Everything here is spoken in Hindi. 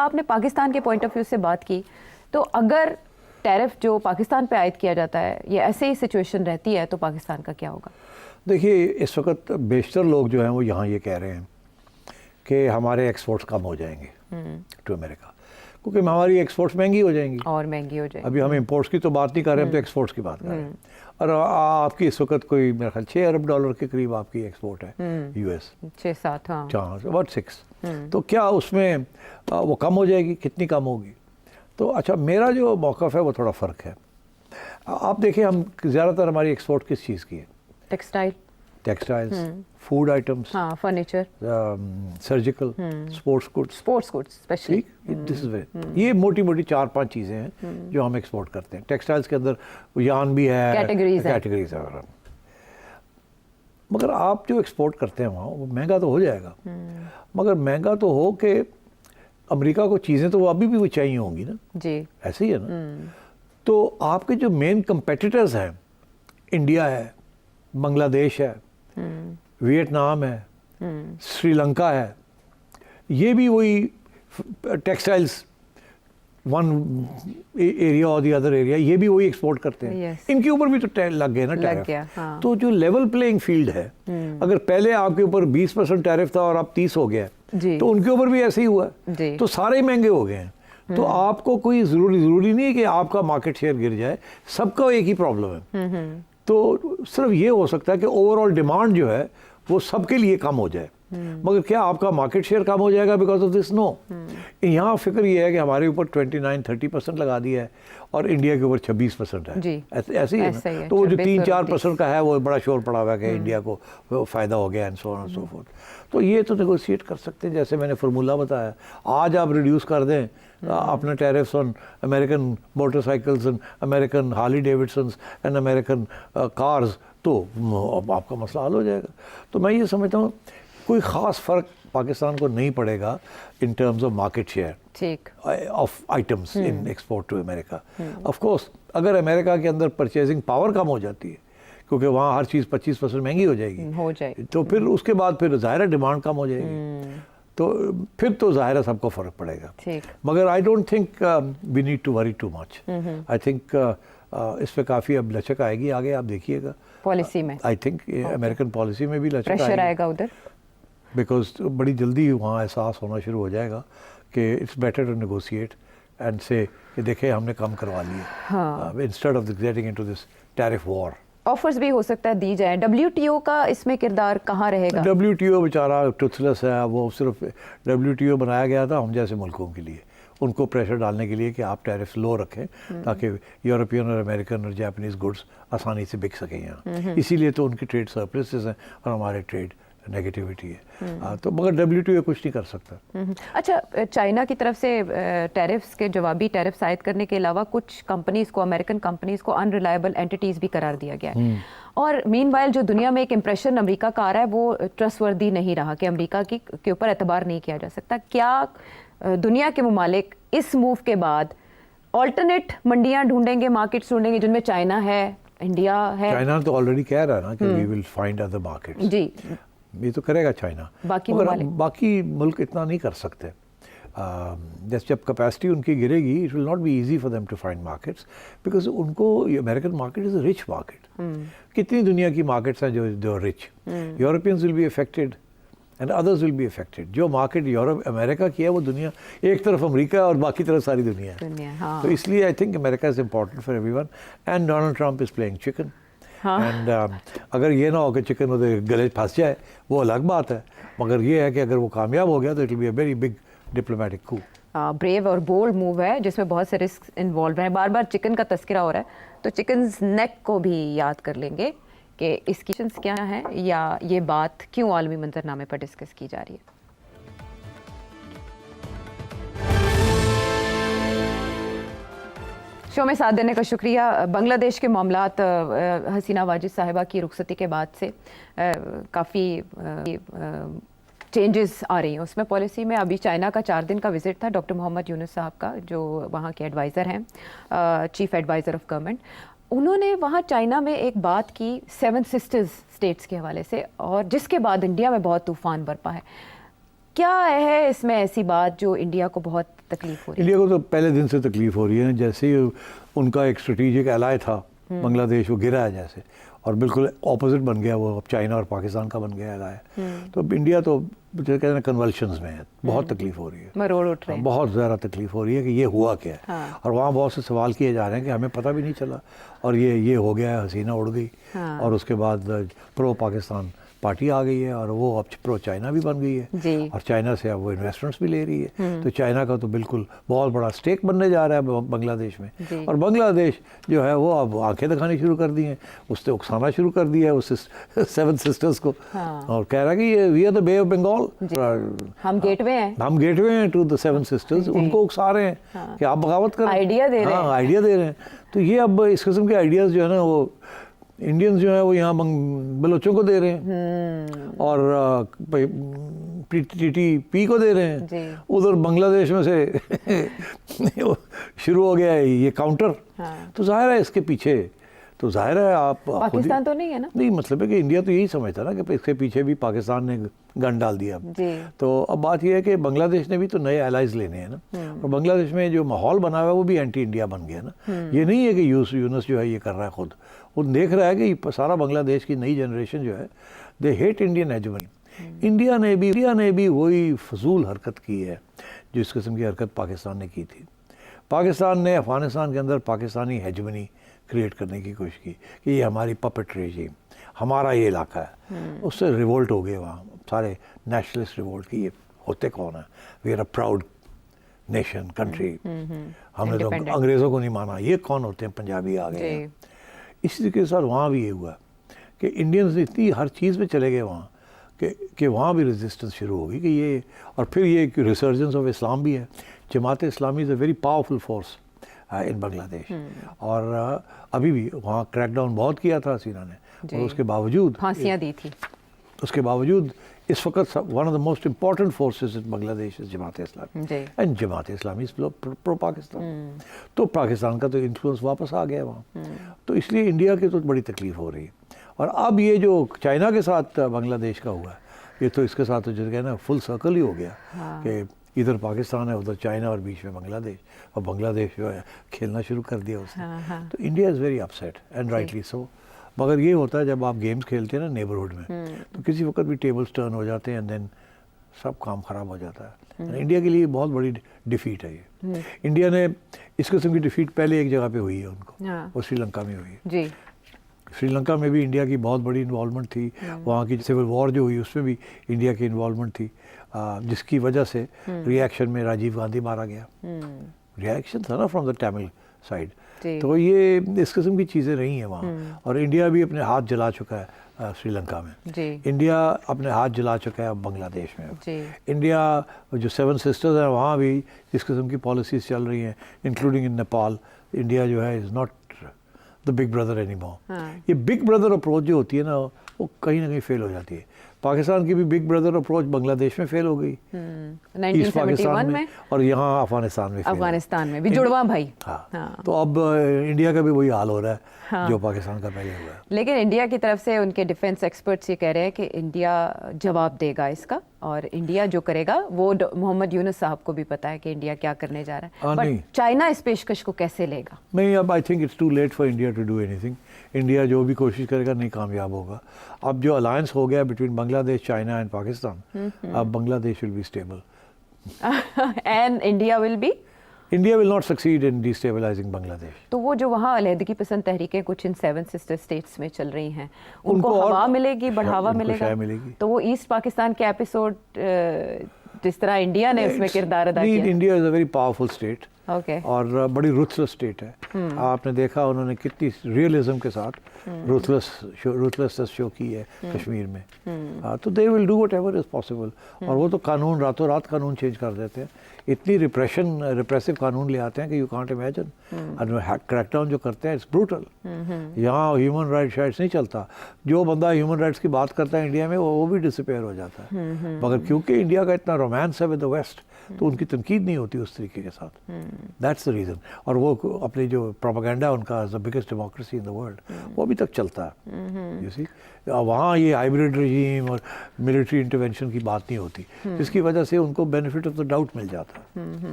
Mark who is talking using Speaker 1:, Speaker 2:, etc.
Speaker 1: आपने पाकिस्तान के पॉइंट ऑफ व्यू से बात की, तो अगर टैरिफ जो पाकिस्तान पे आयद किया जाता है, ये ऐसे ही सिचुएशन रहती है, तो पाकिस्तान का क्या होगा?
Speaker 2: देखिए, इस वक्त बेशतर लोग जो हैं वो यहाँ ये कह रहे हैं कि हमारे एक्सपोर्ट्स कम हो जाएंगे टू अमेरिका, क्योंकि हमारी एक्सपोर्ट्स महंगी हो जाएंगी
Speaker 1: और महंगी हो जाएगी।
Speaker 2: अभी हम इंपोर्ट्स की तो बात नहीं कर रहे, हम तो एक्सपोर्ट्स की बात कर रहे हैं। और आपकी इस वक्त कोई मेरे ख्याल $6 अरब के करीब आपकी एक्सपोर्ट है यूएस।
Speaker 1: 6-7, हाँ,
Speaker 2: अबाउट 6। तो क्या उसमें वो कम हो जाएगी? कितनी कम होगी? तो अच्छा, मेरा जो मौक़िफ़ है वो थोड़ा फ़र्क है। आप देखिए, हम ज़्यादातर हमारी एक्सपोर्ट किस चीज़ की है? टेक्सटाइल्स, फूड आइटम्स,
Speaker 1: हाँ, furniture,
Speaker 2: surgical, sports goods
Speaker 1: specially.
Speaker 2: This is ये मोटी मोटी 4-5 चीज़ें हैं जो हम एक्सपोर्ट करते हैं। टेक्सटाइल्स के अंदर यान भी है, कैटेगरीज है। मगर आप जो एक्सपोर्ट करते हैं वहाँ, वो महंगा तो हो जाएगा, मगर महंगा तो हो कि अमेरिका को चीज़ें तो अभी भी वो चाहिए होंगी ना
Speaker 1: जी,
Speaker 2: ऐसे ही है ना। तो आपके जो मेन कंपेटिटर्स हैं, इंडिया है, बांग्लादेश है, वियतनाम है, श्रीलंका है, ये भी वही टेक्सटाइल्स वन एरिया और दी अदर एरिया, ये भी वही एक्सपोर्ट करते हैं।
Speaker 1: Yes.
Speaker 2: इनके ऊपर भी तो लग गए ना टैरिफ।
Speaker 1: हाँ।
Speaker 2: तो जो लेवल प्लेइंग फील्ड है, अगर पहले आपके ऊपर 20% टैरिफ था और अब 30 हो गया, तो उनके ऊपर भी ऐसे ही हुआ है। तो सारे महंगे हो गए हैं। तो आपको कोई ज़रूरी नहीं है कि आपका मार्केट शेयर गिर जाए, सबका एक ही प्रॉब्लम है। तो सिर्फ ये हो सकता है कि ओवरऑल डिमांड जो है वो सबके लिए कम हो जाए, मगर क्या आपका मार्केट शेयर कम हो जाएगा बिकॉज ऑफ दिस? नो। यहाँ फिक्र ये है कि हमारे ऊपर 29-30% लगा दिया है और इंडिया के ऊपर 26% है। ऐसे ही है ना। तो वो जो 3-4% का है वो बड़ा शोर पड़ा हुआ है कि इंडिया को फ़ायदा हो गया and so on and so fourth. तो ये तो नेगोशिएट कर सकते हैं, जैसे मैंने फार्मूला बताया। आज आप रिड्यूस कर दें अपने tariffs on American motorcycles and American Harley Davidsons and American cars, तो आपका मसला हल हो जाएगा। तो मैं ये समझता हूँ कोई ख़ास फ़र्क पाकिस्तान को नहीं पड़ेगा in terms of market share of items in export to America. Of course अगर अमेरिका के अंदर परचेजिंग पावर कम हो जाती है, क्योंकि वहाँ हर चीज़ 25% महंगी हो जाएगी, तो फिर उसके बाद फिर ज़ाहिर है डिमांड कम हो जाएगी। तो फिर तो ज़ाहिर है सबको फ़र्क पड़ेगा। मगर I don't think we need to worry too much. I think इस पर काफ़ी अब लचक आएगी आगे, आप देखिएगा पॉलिसी में। आई थिंक अमेरिकन पॉलिसी में भी लचक आएगा उधर, बिकॉज बड़ी जल्दी वहाँ एहसास होना शुरू हो जाएगा कि it's better to negotiate and say कि देखें हमने कम करवा लिया, instead of getting into this tariff war.
Speaker 1: Offers भी हो सकता है दी जाए। WTO का इसमें किरदार कहाँ रहेगा?
Speaker 2: WTO बेचारा टूथलेस है, वो सिर्फ WTO बनाया गया था हम जैसे मुल्कों के लिए, उनको प्रेशर डालने के लिए कि आप टैरिफ लो रखें ताकि यूरोपियन और अमेरिकन और जापानीज़ गुड्स आसानी से बिक सकें यहाँ। इसीलिए तो उनकी ट्रेड सरप्लसेस हैं और हमारे ट्रेड नेगेटिविटी है। तो मगर WTO कुछ नहीं कर सकता।
Speaker 1: अच्छा, चाइना की तरफ से टैरिफ्स के जवाबी टैरिफ्स आयद करने के अलावा कुछ कंपनीज को, अमेरिकन कंपनीज को अनरिलायबल एंटिटीज़ भी करार दिया गया है। और मीनवाइल जो दुनिया में एक इम्प्रेशन अमेरिका का आ रहा है वो ट्रस्टवर्दी नहीं रहा, कि अमेरिका के ऊपर एतबार नहीं किया जा सकता। क्या दुनिया के ममालिक इस मूव के बाद ऑल्टरनेट मंडियाँ ढूंढेंगे, मार्केट्स ढूंढेंगे जिनमें चाइना है, इंडिया है?
Speaker 2: चाइना तो ऑलरेडी कह रहा है ना कि we will find other markets.
Speaker 1: जी,
Speaker 2: ये तो करेगा चाइना, बाकी मुल्क इतना नहीं कर सकते। जैसे जब कैपेसिटी उनकी गिरेगी, it will not be easy for them to find markets, because उनको American market is a rich market. कितनी दुनिया की मार्केट्स हैं जो रिच? Europeans will be affected and others will be affected. जो मार्केट यूरोप अमेरिका की है वो दुनिया, एक तरफ अमेरिका है और बाकी तरफ सारी दुनिया है। तो इसलिए I think America is important for everyone and Donald Trump is playing chicken. And अगर ये ना हो कि चिकन उधर गले फंस जाए, वो अलग बात है, मगर ये है कि अगर वो कामयाब हो गया तो it will be a very big diplomatic coup.
Speaker 1: Brave और बोल्ड मूव है जिसमें बहुत से रिस्क इन्वॉल्व हैं। बार बार चिकन का तस्करा हो रहा है, तो चिकन्स नेक को भी याद कर लेंगे कि इसकी क्या है या ये बात क्यों आलमी मंजरनामे पर डिस्कस की जा रही है। शो में साथ देने का शुक्रिया। बांग्लादेश के मामलात, हसीना वाजिद साहिबा की रुखसती के बाद से काफ़ी चेंजेस आ रही हैं उसमें पॉलिसी में। अभी चाइना का 4 दिन का विजिट था डॉक्टर मोहम्मद यूनुस साहब का, जो वहाँ के एडवाइज़र हैं, चीफ एडवाइज़र ऑफ गवर्नमेंट। उन्होंने वहाँ चाइना में एक बात की 7 सिस्टर्स स्टेट्स के हवाले से, और जिसके बाद इंडिया में बहुत तूफ़ान बरपा है। क्या है इसमें ऐसी बात जो इंडिया को बहुत तकलीफ हो रही है?
Speaker 2: इंडिया को तो पहले दिन से तकलीफ हो रही है। जैसे ही उनका एक स्ट्रेटेजिक एलाय था बांग्लादेश, वो गिरा है जैसे, और बिल्कुल ऑपोजिट बन गया वो, अब चाइना और पाकिस्तान का बन गया एलाय। तो इंडिया तो जो कहते हैं कन्वल्शंस में है, बहुत तकलीफ हो रही है,
Speaker 1: मरोड़ उठ रहे हैं,
Speaker 2: बहुत ज़्यादा तकलीफ हो रही है कि ये हुआ क्या है।
Speaker 1: हाँ।
Speaker 2: और वहाँ बहुत से सवाल किए जा रहे हैं कि हमें पता भी नहीं चला, और ये हो गया है, हसीना उड़ गई।
Speaker 1: हाँ।
Speaker 2: और उसके बाद प्रो पाकिस्तान पार्टी आ गई है, और वो अब प्रो चाइना भी बन गई है
Speaker 1: जी।
Speaker 2: और चाइना से अब वो इन्वेस्टमेंट्स भी ले रही है। तो चाइना का तो बिल्कुल बहुत बड़ा स्टेक बनने जा रहा है बांग्लादेश में। और बांग्लादेश जो है वो अब आंखें दिखानी शुरू कर दी हैं, उसने उकसाना शुरू कर दिया है उस 7 सिस्टर्स को।
Speaker 1: हाँ।
Speaker 2: और कह रहा है कि ये we are the Bay of Bengal,
Speaker 1: हम गेटवे हैं,
Speaker 2: हम गेटवे हैं टू द 7 सिस्टर्स। उनको उकसा रहे हैं कि आप बगावत करें,
Speaker 1: आइडिया दे रहे हैं।
Speaker 2: आइडिया दे रहे हैं। तो ये अब इस किस्म के आइडियाज़ जो है ना, वो इंडियंस जो है वो यहाँ बलोचों को दे रहे हैं और टीटीपी को दे रहे हैं। उधर बांग्लादेश में से शुरू हो गया है ये काउंटर। तो जाहिर है इसके पीछे, तो जाहिर है आप
Speaker 1: पाकिस्तान तो नहीं है ना? नहीं,
Speaker 2: मतलब है कि इंडिया तो यही समझता ना कि इसके पीछे भी पाकिस्तान ने गन डाल दिया। तो अब बात यह है कि बांग्लादेश ने भी तो नए एलाइज लेने हैं ना, और बांग्लादेश में जो माहौल बना हुआ है वो भी एंटी इंडिया बन गया ना। ये नहीं है कि यूनुस जो है ये कर रहा है खुद, वो देख रहा है कि सारा बांग्लादेश की नई जनरेशन जो है they hate Indian hegemony. India ने भी वही फजूल हरकत की है जो इस किस्म की हरकत पाकिस्तान ने की थी। पाकिस्तान ने अफगानिस्तान के अंदर पाकिस्तानी हेजेमनी क्रिएट करने की कोशिश की कि ये हमारी पपेट रेजिम, हमारा ये इलाका है। उससे रिवोल्ट हो गए वहाँ सारे नेशनलिस्ट रिवोल्ट की, ये होते कौन है, we are a proud nation country, हमने तो अंग्रेज़ों को नहीं माना, ये कौन होते हैं, पंजाबी आ गए हैं। इसी तरीके के साथ वहाँ भी ये हुआ कि इंडियंस इतनी हर चीज़ पे चले गए वहाँ कि वहाँ भी रेजिस्टेंस शुरू होगी कि ये, और फिर ये रिसर्जेंस ऑफ इस्लाम भी है। Jamaat Islami is a very powerful force in Bangladesh, और अभी भी वहाँ क्रैकडाउन बहुत किया था हसीना ने, और उसके बावजूद
Speaker 1: फांसियाँ दी थी।
Speaker 2: उसके बावजूद इस वक्त one of the most important forces in Bangladesh is Jamaat Islami, and Jamaat Islami is pro Pakistan. तो पाकिस्तान का तो इन्फ्लुएंस वापस आ गया वहाँ। तो इसलिए इंडिया की तो बड़ी तकलीफ हो रही है। और अब ये जो चाइना के साथ बांग्लादेश का हुआ है, ये तो इसके साथ तो जो है ना फुल सर्कल ही हो गया कि इधर पाकिस्तान है, उधर चाइना, और बीच में बांग्लादेश, और बांग्लादेश जो है खेलना शुरू कर दिया उसने। तो India is very upset and rightly so. मगर ये होता है जब आप गेम्स खेलते हैं ना नेबरहुड में, तो किसी वक्त भी टेबल्स टर्न हो जाते हैं एंड देन सब काम ख़राब हो जाता है। इंडिया के लिए बहुत बड़ी डिफ़ीट है ये। इंडिया ने इस किस्म की डिफ़ीट पहले एक जगह पे हुई है उनको, वो श्रीलंका में हुई है। श्रीलंका में भी इंडिया की बहुत बड़ी इन्वॉल्वमेंट थी। वहाँ की सिविल वॉर जो हुई उसमें भी इंडिया की इन्वॉल्वमेंट थी, जिसकी वजह से रिएक्शन में राजीव गांधी मारा गया। रिएक्शन था ना फ्रॉम द तमिल साइड। तो ये इस किस्म की चीज़ें रही हैं वहाँ। और इंडिया भी अपने हाथ जला चुका है श्रीलंका में, इंडिया अपने हाथ जला चुका है बांग्लादेश में। इंडिया जो 7 सिस्टर्स हैं वहाँ भी इस किस्म की पॉलिसीज़ चल रही हैं, इंक्लूडिंग इन नेपाल। इंडिया जो है is not the big brother any more. ये बिग ब्रदर अप्रोच जो होती है ना, वो कहीं ना कहीं फेल हो जाती है। पाकिस्तान की भी बिग ब्रदर अप्रोच बांग्लादेश में फेल हो गई,
Speaker 1: 1971 में,
Speaker 2: और यहाँ अफगानिस्तान में
Speaker 1: भी जुड़वा भाई।
Speaker 2: हाँ। तो अब इंडिया का भी वही हाल हो रहा है जो पाकिस्तान का पहले हुआ है।
Speaker 1: लेकिन इंडिया की तरफ से उनके डिफेंस एक्सपर्ट्स ये कह रहे हैं कि इंडिया जवाब देगा इसका, और इंडिया जो करेगा वो मोहम्मद यूनुस साहब को भी पता है कि इंडिया क्या करने जा रहा है। बट चाइना इस पेशकश को कैसे लेगा?
Speaker 2: नहीं, अब I think it's too late for India to do anything. India जो भी कोशिश करेगा नहीं कामयाब होगा। अब जो अलायंस हो गया between Bangladesh, China and Pakistan, अब Bangladesh will be stable
Speaker 1: and India
Speaker 2: will not succeed in destabilising Bangladesh.
Speaker 1: तो वो जो वहाँ अलहदगी पसंद तहरीकें कुछ इन 7 सिस्टर स्टेट्स में चल रही हैं, उनको हवा मिलेगी, बढ़ावा मिलेगा। तो वो ईस्ट पाकिस्तान के एपिसोड जिस तरह इंडिया ने उसमें किरदार अदा किया।
Speaker 2: India is a very powerful state,
Speaker 1: और
Speaker 2: बड़ी रूथलेस स्टेट है। आपने देखा उन्होंने कितनी रियलिज्म के साथ रूथलेसनेस शो की है कश्मीर में। तो they will do whatever is possible. और वो तो कानून रातों रात कानून चेंज कर देते हैं, इतनी रिप्रेसिव कानून ले आते हैं कि यू कांट इमेजिन। और क्रैकडाउन जो करते हैं इट्स ब्रूटल। यहाँ ह्यूमन राइट्स नहीं चलता। जो बंदा ह्यूमन राइट्स की बात करता है इंडिया में वो भी डिसअपेयर हो जाता है। मगर क्योंकि इंडिया का इतना रोमांस है विद द वेस्ट, तो उनकी तनकीद नहीं होती उस तरीके के साथ। That's the reason. और वो अपनी जो प्रोपेगेंडा उनका as the biggest democracy in the world, वो अभी तक चलता है। यू सी, वहाँ ये हाइब्रिड रजीम और मिलिट्री इंटरवेंशन की बात नहीं होती, जिसकी वजह से उनको बेनिफिट ऑफ द डाउट मिल जाता है।